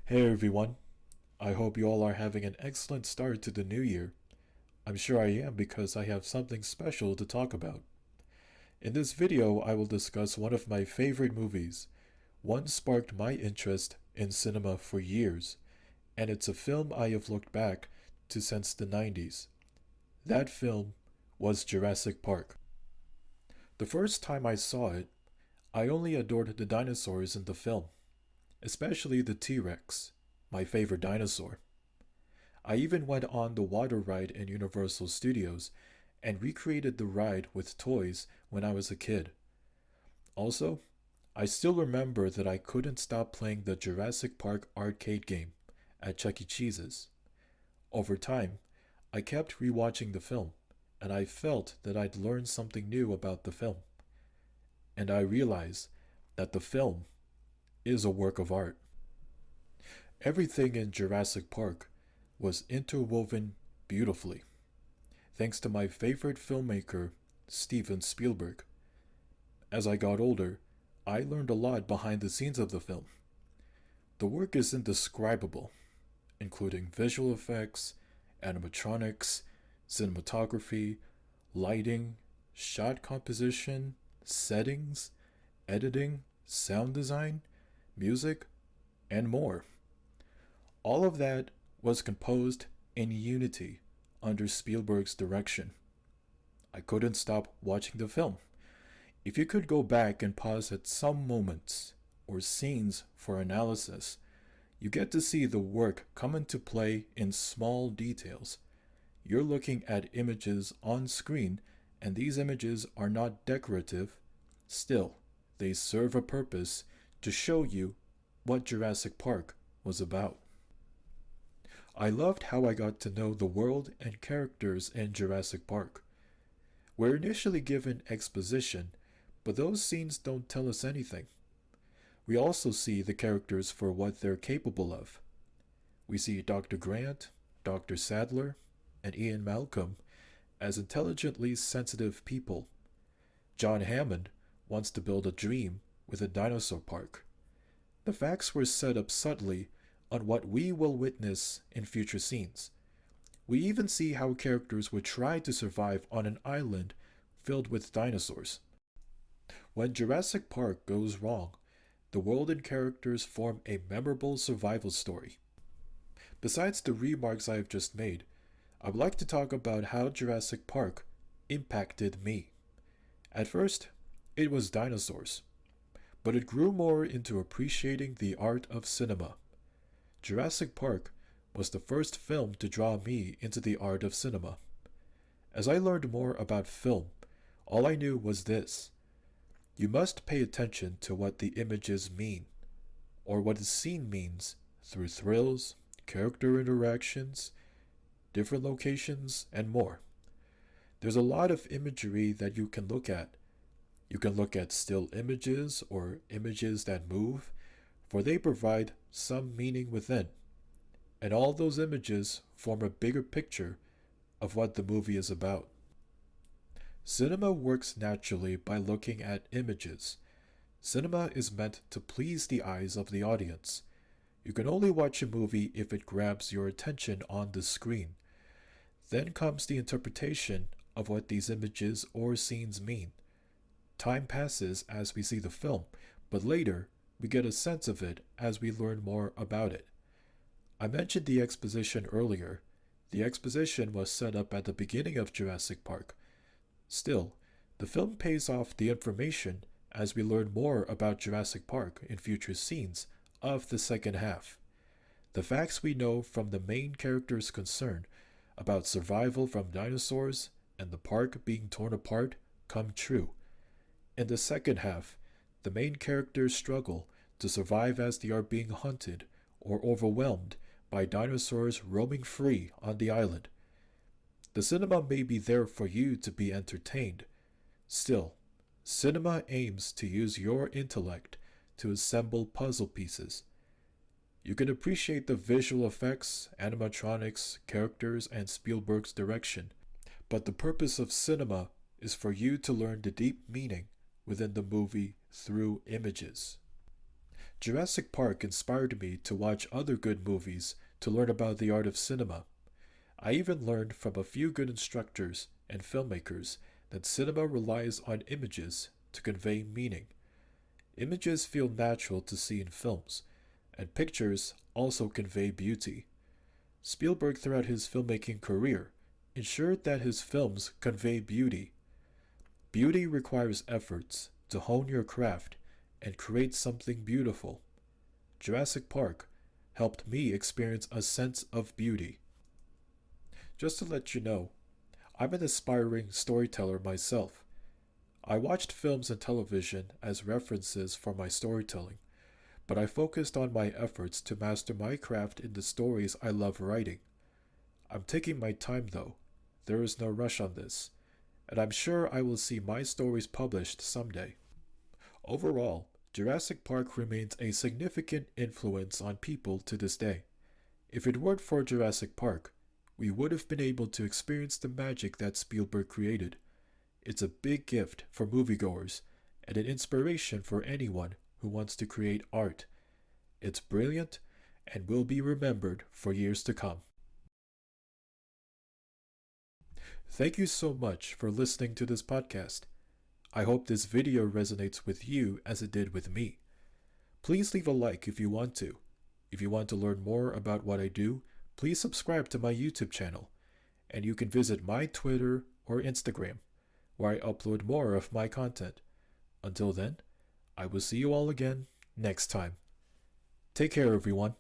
Hey everyone, I hope you all are having an excellent start to the new year. I'm sure I am because I have something special to talk about. In this video, I will discuss one of my favorite movies. One sparked my interest in cinema for years, and it's a film I have looked back to since the 90s. That film was Jurassic Park. The first time I saw it, I only adored the dinosaurs in the film, especially the T Rex, my favorite dinosaur. I even went on the water ride in Universal Studios and recreated the ride with toys when I was a kid. Also, I still remember that I couldn't stop playing the Jurassic Park arcade game at Chuck E. Cheese's. Over time, I kept rewatching the film, and I felt that I'd learned something new about the film. And I realized that the film is a work of art. Everything in Jurassic Park was interwoven beautifully, thanks to my favorite filmmaker, Steven Spielberg. As I got older, I learned a lot behind the scenes of the film. The work is indescribable, including visual effects, animatronics, cinematography, lighting, shot composition, settings, editing, sound design, music, and more. All of that was composed in unity under Spielberg's direction. I couldn't stop watching the film. If you could go back and pause at some moments or scenes for analysis, you get to see the work come into play in small details. You're looking at images on screen, and these images are not decorative. Still, they serve a purpose to show you what Jurassic Park was about. I loved how I got to know the world and characters in Jurassic Park. We're initially given exposition, but those scenes don't tell us anything. We also see the characters for what they're capable of. We see Dr. Grant, Dr. Sadler, and Ian Malcolm as intelligently sensitive people. John Hammond wants to build a dream with a dinosaur park. The facts were set up subtly on what we will witness in future scenes. We even see how characters would try to survive on an island filled with dinosaurs. When Jurassic Park goes wrong, the world and characters form a memorable survival story. Besides the remarks I have just made, I would like to talk about how Jurassic Park impacted me. At first, it was dinosaurs, but it grew more into appreciating the art of cinema. Jurassic Park was the first film to draw me into the art of cinema. As I learned more about film, all I knew was this: you must pay attention to what the images mean, or what the scene means, through thrills, character interactions, different locations, and more. There's a lot of imagery that you can look at. You can look at still images or images that move, for they provide some meaning within. And all those images form a bigger picture of what the movie is about. Cinema works naturally by looking at images. Cinema is meant to please the eyes of the audience. You can only watch a movie if it grabs your attention on the screen. Then comes the interpretation of what these images or scenes mean. Time passes as we see the film, but later we get a sense of it as we learn more about it. I mentioned the exposition earlier. The exposition was set up at the beginning of Jurassic Park. Still, the film pays off the information as we learn more about Jurassic Park in future scenes of the second half. The facts we know from the main characters concerned about survival from dinosaurs and the park being torn apart come true. In the second half, the main characters struggle to survive as they are being hunted or overwhelmed by dinosaurs roaming free on the island. The cinema may be there for you to be entertained. Still, cinema aims to use your intellect to assemble puzzle pieces. You can appreciate the visual effects, animatronics, characters, and Spielberg's direction, but the purpose of cinema is for you to learn the deep meaning within the movie through images. Jurassic Park inspired me to watch other good movies to learn about the art of cinema. I even learned from a few good instructors and filmmakers that cinema relies on images to convey meaning. Images feel natural to see in films, and pictures also convey beauty. Spielberg, throughout his filmmaking career, ensured that his films convey beauty. Beauty requires efforts to hone your craft and create something beautiful. Jurassic Park helped me experience a sense of beauty. Just to let you know, I'm an aspiring storyteller myself. I watched films and television as references for my storytelling, but I focused on my efforts to master my craft in the stories I love writing. I'm taking my time though. There is no rush on this, and I'm sure I will see my stories published someday. Overall, Jurassic Park remains a significant influence on people to this day. If it weren't for Jurassic Park, we would have been able to experience the magic that Spielberg created. It's a big gift for moviegoers and an inspiration for anyone who wants to create art. It's brilliant and will be remembered for years to come. Thank you so much for listening to this podcast. I hope this video resonates with you as it did with me. Please leave a like if you want to. If you want to learn more about what I do, please subscribe to my YouTube channel. And you can visit my Twitter or Instagram, where I upload more of my content. Until then, I will see you all again next time. Take care, everyone.